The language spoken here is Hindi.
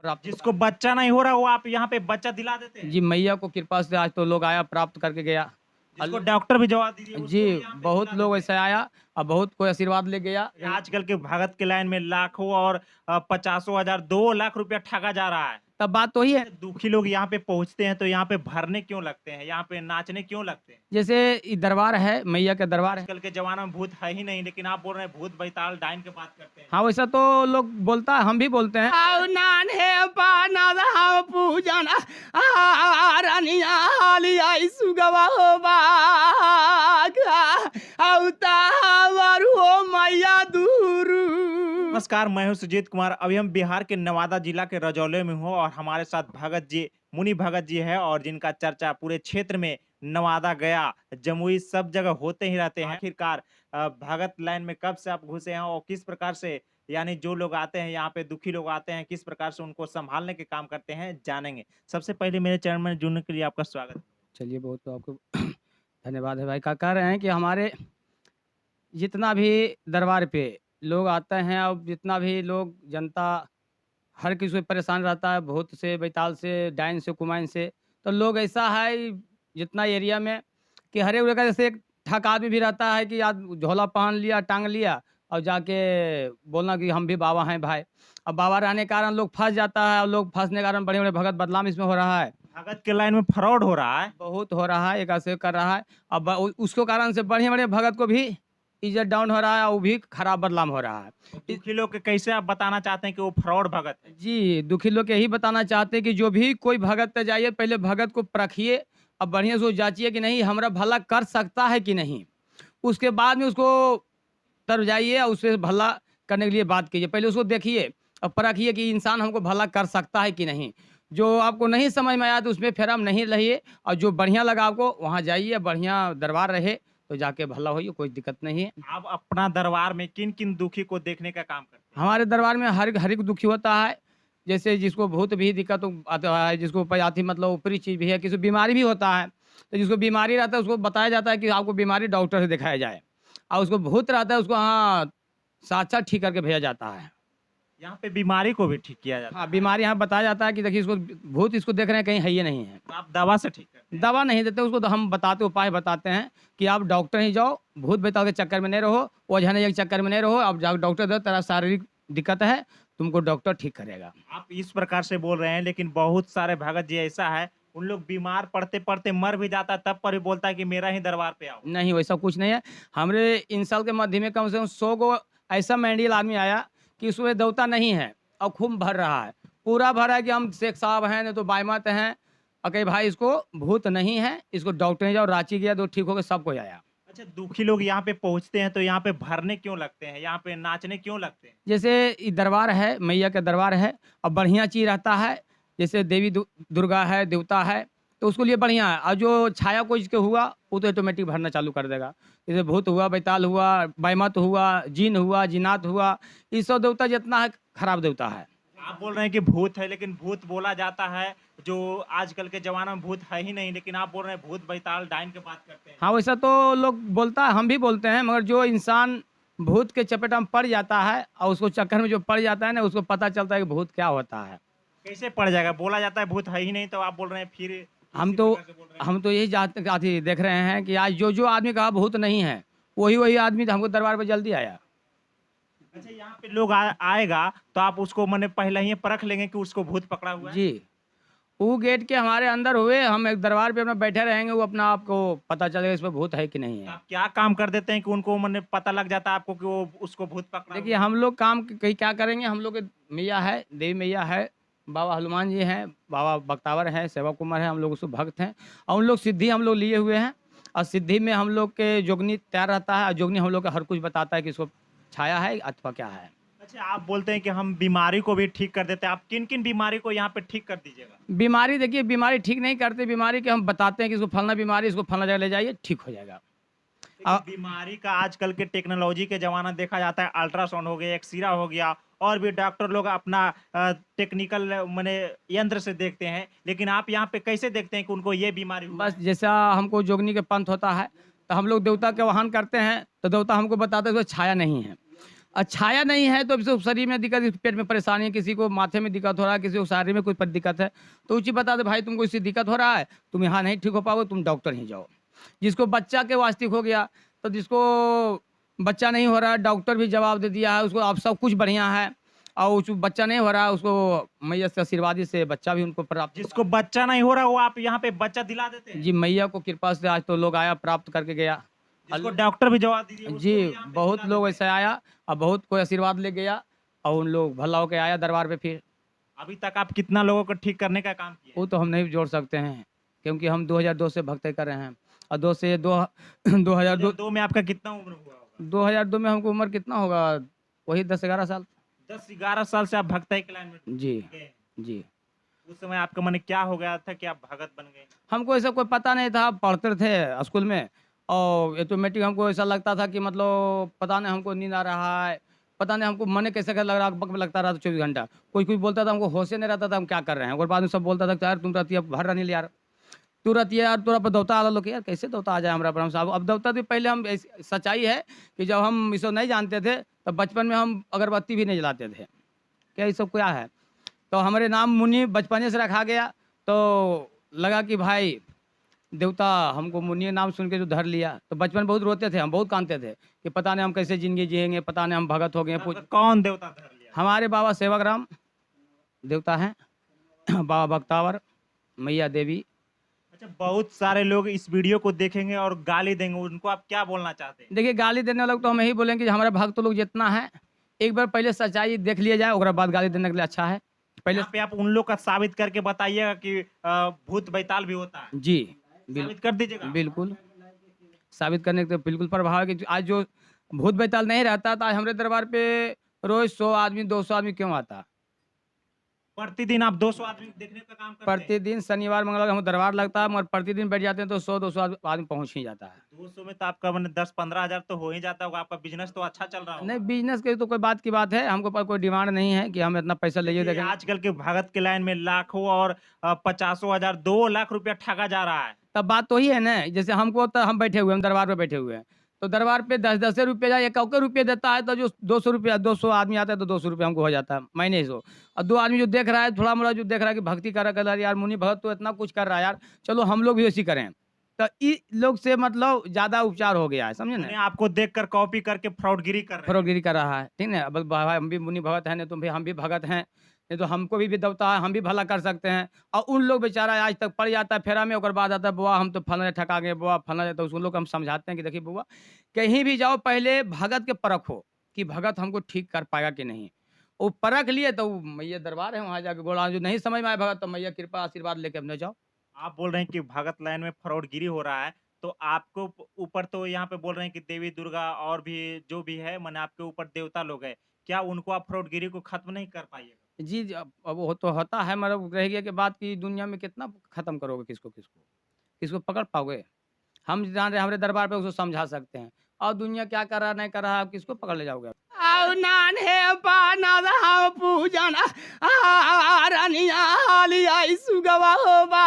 प्राप्त जिसको बच्चा नहीं हो रहा वो आप यहाँ पे बच्चा दिला देते हैं। जी, मैया को कृपा से आज तो लोग आया प्राप्त करके गया। जिसको डॉक्टर भी जवाब दीजिए उसको भी जी, यहाँ पे बहुत दिला लोग देते हैं। ऐसे आया और बहुत कोई आशीर्वाद ले गया। आजकल के भगत के लाइन में लाखों और पचासों हजार 2 लाख रुपया ठगा जा रहा है। तब बात तो वही है, दुखी लोग यहाँ पे पहुंचते हैं तो यहाँ पे भरने क्यों लगते हैं, यहाँ पे नाचने क्यों लगते हैं? जैसे ये दरबार है, मैया का दरबार है। आजकल के जमाने में भूत है ही नहीं, लेकिन आप बोल रहे हैं भूत बैताल डाइन की बात करते हैं। हाँ, वैसा तो लोग बोलता है, हम भी बोलते हैं। आओ नान्हे पाना दाओ पूजन रनिया हालिया सुगवा हो बागा अवतार हो मैया दूरू। नमस्कार, मैं हूं सुजीत कुमार। अभी हम बिहार के नवादा जिला के रजौले में हूं और हमारे साथ भगत जी, मुनि भगत जी है और जिनका चर्चा पूरे क्षेत्र में नवादा, गया, जमुई सब जगह होते ही रहते हैं। आखिरकार भगत लाइन में कब से आप घुसे हैं और किस प्रकार से यानी जो लोग आते हैं यहाँ पे दुखी लोग आते हैं किस प्रकार से उनको संभालने के काम करते हैं जानेंगे। सबसे पहले मेरे चैनल में जुड़ने के लिए आपका स्वागत। चलिए, बहुत तो आपको धन्यवाद है भाई। का कह रहे हैं कि हमारे जितना भी दरबार पे लोग आते हैं और जितना भी लोग जनता हर किसी को परेशान रहता है, भूत से, बैताल से, डायन से, कुमाइन से। तो लोग ऐसा है जितना एरिया में कि हर एक जगह जैसे एक ठग आदमी भी रहता है कि आज झोला पहन लिया, टांग लिया और जाके बोलना कि हम भी बाबा हैं भाई। अब बाबा रहने के कारण लोग फंस जाता है और लोग फंसने के कारण बड़े-बड़े भगत बदनाम इसमें हो रहा है। भगत के लाइन में फ्रॉड हो रहा है। बहुत हो रहा है, एक ऐसे कर रहा है। अब उसके कारण से बढ़िया-बढ़िया भगत को भी इज़्ज़त डाउन हो रहा है और वो भी खराब बदनाम हो रहा है। दुखी लोग के कैसे आप बताना चाहते हैं कि वो फ्रॉड भगत है? जी, दुखी लोग यही बताना चाहते हैं कि जो भी कोई भगत पे जाइए, पहले भगत को परखिए और बढ़िया से जाँचिए कि नहीं हमारा भला कर सकता है कि नहीं। उसके बाद में उसको तरफ जाइए और उससे भला करने के लिए बात कीजिए। पहले उसको देखिए और परखिए कि इंसान हमको भला कर सकता है कि नहीं। जो आपको नहीं समझ में आया तो उसमें फिर हम नहीं रहिए और जो बढ़िया लगा आपको वहाँ जाइए, बढ़िया दरबार रहे तो जाके भला होइए, कोई दिक्कत नहीं है। आप अपना दरबार में किन-किन दुखी को देखने का काम करते हैं? हमारे दरबार में हर एक दुखी होता है। जैसे जिसको भूत भी दिक्कत आता है, जिसको पयाथी मतलब ऊपरी चीज़ भी है, किसी को बीमारी भी होता है। तो जिसको बीमारी रहता है उसको बताया जाता है कि आपको बीमारी डॉक्टर से दिखाया जाए। और उसको भूत रहता है उसको हाँ, साक्षात ठीक करके भेजा जाता है। यहाँ पे बीमारी को भी ठीक किया जाता हाँ, बीमारी यहाँ बताया जाता है कि देखिए इसको भूत इसको देख रहे हैं कहीं है ही नहीं है। है। तो आप दवा से ठीक करते हैं। दवा नहीं देते उसको तो हम बताते उपाय बताते हैं कि आप डॉक्टर ही जाओ, भूत बैताल के चक्कर में नहीं रहो, ओझा-नैया के चक्कर में नहीं रहो। अब जाओ डॉक्टर दो, तेरा शारीरिक दिक्कत है, तुमको डॉक्टर ठीक करेगा। आप इस प्रकार से बोल रहे हैं, लेकिन बहुत सारे भगत जी ऐसा है, उन लोग बीमार पड़ते-पड़ते मर भी जाता है, तब पर भी बोलता है कि मेरा ही दरबार पे आओ। नहीं, वैसा कुछ नहीं है। हमरे इन साल के मध्य में कम से कम 100 गो ऐसा मैंडियल आदमी आया कि उसमें देवता नहीं है और खूब भर रहा है। पूरा भरा है कि हम शेख साहब हैं, नहीं तो बाईमत हैं और कहे भाई इसको भूत नहीं है, इसको डॉक्टर ही जाओ, रांची गया तो ठीक हो गया, सब कोई आया। अच्छा, दुखी लोग यहाँ पे पहुँचते हैं तो यहाँ पे भरने क्यों लगते हैं? यहाँ पे नाचने क्यों लगते हैं? जैसे ये दरबार है, मैया का दरबार है और बढ़िया चीज़ रहता है, जैसे देवी दुर्गा है, देवता है, तो उसके लिए बढ़िया है और जो छाया कोई इसके हुआ, वो तो ऑटोमेटिक भरना चालू कर देगा। जैसे भूत हुआ, बैताल हुआ, बाईमत हुआ, जिन हुआ, जिन्नात हुआ, ये सब देवता जितना है, खराब देवता है। आप बोल रहे हैं कि भूत है, लेकिन भूत बोला जाता है, जो आजकल के ज़माना में भूत है ही नहीं, लेकिन आप बोल रहे हैं भूत बैताल डाइन की बात करते हैं। हाँ, वैसा तो लोग बोलता है, हम भी बोलते हैं, मगर जो इंसान भूत के चपेट में पड़ जाता है और उसको चक्कर में जो पड़ जाता है ना, उसको पता चलता है कि भूत क्या होता है। कैसे पड़ जाएगा? बोला जाता है भूत है ही नहीं, तो आप बोल रहे हैं फिर हम इसी तो प्रकार से बोल रहे हैं। हम तो यही अथी देख रहे हैं कि आज जो आदमी कहा भूत नहीं है, वही आदमी हमको दरबार पे जल्दी आया। अच्छा, यहाँ पे लोग आएगा तो आप उसको मने पहले ही परख लेंगे कि उसको भूत पकड़ा हुआ है? जी, वो गेट के हमारे अंदर हुए, हम एक दरबार पे अपना बैठे रहेंगे, वो अपना आपको पता चलेगा इसमें भूत है कि नहीं तो है। आप क्या काम कर देते हैं कि उनको मने पता लग जाता है आपको कि वो उसको भूत पकड़ा देखिए, हुआ है? हम लोग काम कहीं क्या करेंगे, हम लोग के मैया है, देवी मैया है, बाबा हनुमान जी हैं, बाबा बख्तावर हैं, सेवा कुमार हैं, हम लोग उसके भक्त हैं और उन लोग सिद्धि हम लोग लिए हुए हैं और सिद्धि में हम लोग के जोगनी तैयार रहता है और जोगनी हम लोग का हर कुछ बताता है कि इसको छाया है अथवा क्या है। अच्छा, आप बोलते हैं कि हम बीमारी को भी ठीक कर देते हैं। आप किन-किन बीमारी को यहाँ पे ठीक कर दीजिएगा? बीमारी देखिए, बीमारी ठीक नहीं करते, बीमारी के हम बताते हैं कि इसको फलना बीमारी, इसको फलना जगह ले जाइए, ठीक हो जाएगा। लेकिन बीमारी का आजकल के टेक्नोलॉजी के ज़माना देखा जाता है, अल्ट्रासाउंड हो गया, एक्स-रे हो गया और भी डॉक्टर लोग अपना टेक्निकल मने यंत्र से देखते हैं। लेकिन आप यहाँ पे कैसे देखते हैं कि उनको ये बीमारी हुआ बस है? जैसा हमको जोगनी के पंथ होता है, तो हम लोग देवता के आह्वान करते हैं, तो देवता हमको बताते हैं उसमें छाया नहीं है। छाया नहीं है तो किसी को शरीर में दिक्कत, पेट में परेशानी है, किसी को माथे में दिक्कत हो रहा है, किसी को शरीर में कोई दिक्कत है, तो उसी बता दे भाई तुमको इससे दिक्कत हो रहा है, तुम यहाँ नहीं ठीक हो पाओगे, तुम डॉक्टर ही जाओ। जिसको बच्चा के वास्ते हो गया, तो जिसको बच्चा नहीं हो रहा है, डॉक्टर भी जवाब दे दिया है उसको, अब सब कुछ बढ़िया है। और उस बच्चा नहीं हो रहा है, उसको मैया से आशीर्वादी से बच्चा भी उनको प्राप्त होता जिसको बच्चा नहीं हो रहा वो आप यहाँ पे बच्चा दिला देते है। हैं? जी मैया को कृपा से आज तो लोग आया प्राप्त करके गया। जिसको डॉक्टर भी जवाब दीजिए उसको जी भी यहाँ पे बहुत दिला लोग देते ऐसे आया और बहुत कोई आशीर्वाद ले गया और उन लोग भला होके आया दरबार पे। फिर हैं। अभी तक आप कितना लोगों को ठीक करने का काम किए वो तो हम नहीं जोड़ सकते हैं, क्योंकि हम 2002 से भक्ति कर रहे हैं और 2 से 2 2002 2002 में आपका कितना उम्र हुआ होगा? 2002 में हमको उम्र कितना होगा, वही 10-11 साल। 10-11 साल से आप भक्ताई के लाइन में जी गए हैं। जी। उस समय आपका मन क्या हो गया था कि आप भगत बन गए? हमको ऐसा कोई पता नहीं था, पढ़ते थे स्कूल में और ऑटोमेटिक हमको ऐसा लगता था कि मतलब पता नहीं हमको नींद आ रहा है, पता नहीं हमको मन कैसे लग रहा, बक लगता रहा 24 घंटा। कोई कोई बोलता था, हमको होश ही नहीं रहता था हम क्या कर रहे हैं। और बाद में सब बोलता था कि यार तुम रहती है भर रही यार, तू रहती है यार, तोरा पर दौता आ लोग यार, कैसे दौता आ जाए हमारा पर। हम साहब अब दौता थी पहले, हम सच्चाई है कि जब हम इसको नहीं जानते थे तब बचपन में हम अगरबत्ती भी नहीं जलाते थे, क्या ये सब क्या है। तो हमारे नाम मुनि बचपने से रखा गया, तो लगा कि भाई देवता हमको मुनि नाम सुन के जो धर लिया, तो बचपन बहुत रोते थे, हम बहुत कांदते थे कि पता नहीं हम कैसे जिंदगी जिएंगे, पता नहीं हम भगत हो गए। आपका कौन देवता धर लिया? हमारे बाबा सेवकराम देवता हैं, बाबा भक्तावर, मैया देवी। अच्छा, बहुत सारे लोग इस वीडियो को देखेंगे और गाली देंगे, उनको आप क्या बोलना चाहते हैं? देखिए गाली देने वालों को तो हम यही बोलेंगे कि हमारे भक्त लोग जितना है एक बार पहले सच्चाई देख लिया जाए, उसके बाद गाली देने के लिए अच्छा है। पहले यहाँ पे आप उन लोग का साबित करके बताइएगा कि भूत बैताल भी होता है। जी साबित कर दीजिएगा। बिल्कुल साबित करने के तो बिल्कुल प्रभाव है कि आज जो भूत बैताल नहीं रहता तो आज हमारे दरबार पे रोज 100 आदमी 200 आदमी क्यों आता। प्रतिदिन आप 200 आदमी देखने का काम करते हैं? प्रतिदिन शनिवार मंगलवार हम दरबार लगता है, मगर प्रतिदिन बैठ जाते हैं तो 100-200 आदमी पहुंच ही जाता है। 200 में तो आपका मैंने 10-15 हजार तो हो ही जाता होगा, आपका बिजनेस तो अच्छा चल रहा नहीं होगा। बिजनेस की तो कोई बात की बात है, हमको पास कोई डिमांड नहीं है कि हम इतना पैसा ले देखिए, देखें। आजकल के भगत के लाइन में लाखों और 50 हजार 2 लाख रुपया ठगा जा रहा है। तब बात तो ही है ना, जैसे हमको तो हम बैठे हुए हैं, हम दरबार पे बैठे हुए हैं, तो दरबार पे 10-10 रुपये या 1 रुपये देता है, तो जो 200 रुपया 200 आदमी आता है तो 200 रुपये हमको हो जाता है महीने से। और 2 आदमी जो देख रहा है थोड़ा मोड़ा, जो देख रहा है कि भक्ति कर रहा है यार मुनि भगत तो इतना कुछ कर रहा है यार, चलो हम लोग भी वैसी करें, तो इ लोग से मतलब ज़्यादा उपचार हो गया है, समझे उन्हें ना। आपको देखकर कॉपी करके फ्रॉडगिरी कर रहे हैं। फरोगिरी कर रहा है, ठीक है। अब भाई हम भी मुनि भगत हैं, नहीं तो भाई हम भी भगत हैं, नहीं तो हमको भी देवता है, हम भी भला कर सकते हैं। और उन लोग बेचारा आज तक पड़ जाता है फेरा में, और बाद आता है बुआ हम तो फलाने ठका गए, बुआ फलाने, तो उन लोग को हम समझाते हैं कि देखिए बुआ कहीं भी जाओ पहले भगत के परखो कि भगत हमको ठीक कर पाएगा कि नहीं। वो परख लिए तो मैया दरबार है, वहाँ जाके गोला, जो नहीं समझ में आए भगत तो मैया कृपा आशीर्वाद लेके अपने जाओ। आप बोल रहे हैं कि भगत लाइन में फ्रॉडगिरी हो रहा है, तो आपको ऊपर तो यहाँ पे बोल रहे हैं कि देवी दुर्गा और भी जो भी है माने आपके ऊपर देवता लोग हैं, क्या उनको आप फ्रॉडगिरी को खत्म नहीं कर पाइएगा? जी, जी, अब वो तो होता है, मतलब रह गया कि बात की दुनिया में कितना खत्म करोगे, किसको पकड़ पाओगे। हम जान रहे हैं हमारे दरबार पे उसको समझा सकते हैं, और दुनिया क्या कर रहा नहीं कर रहा, आप किसको पकड़ ले जाओगे। आओ नान्हे पाना रहा पूजना, आ रनिया लिया सुगवा हो बा।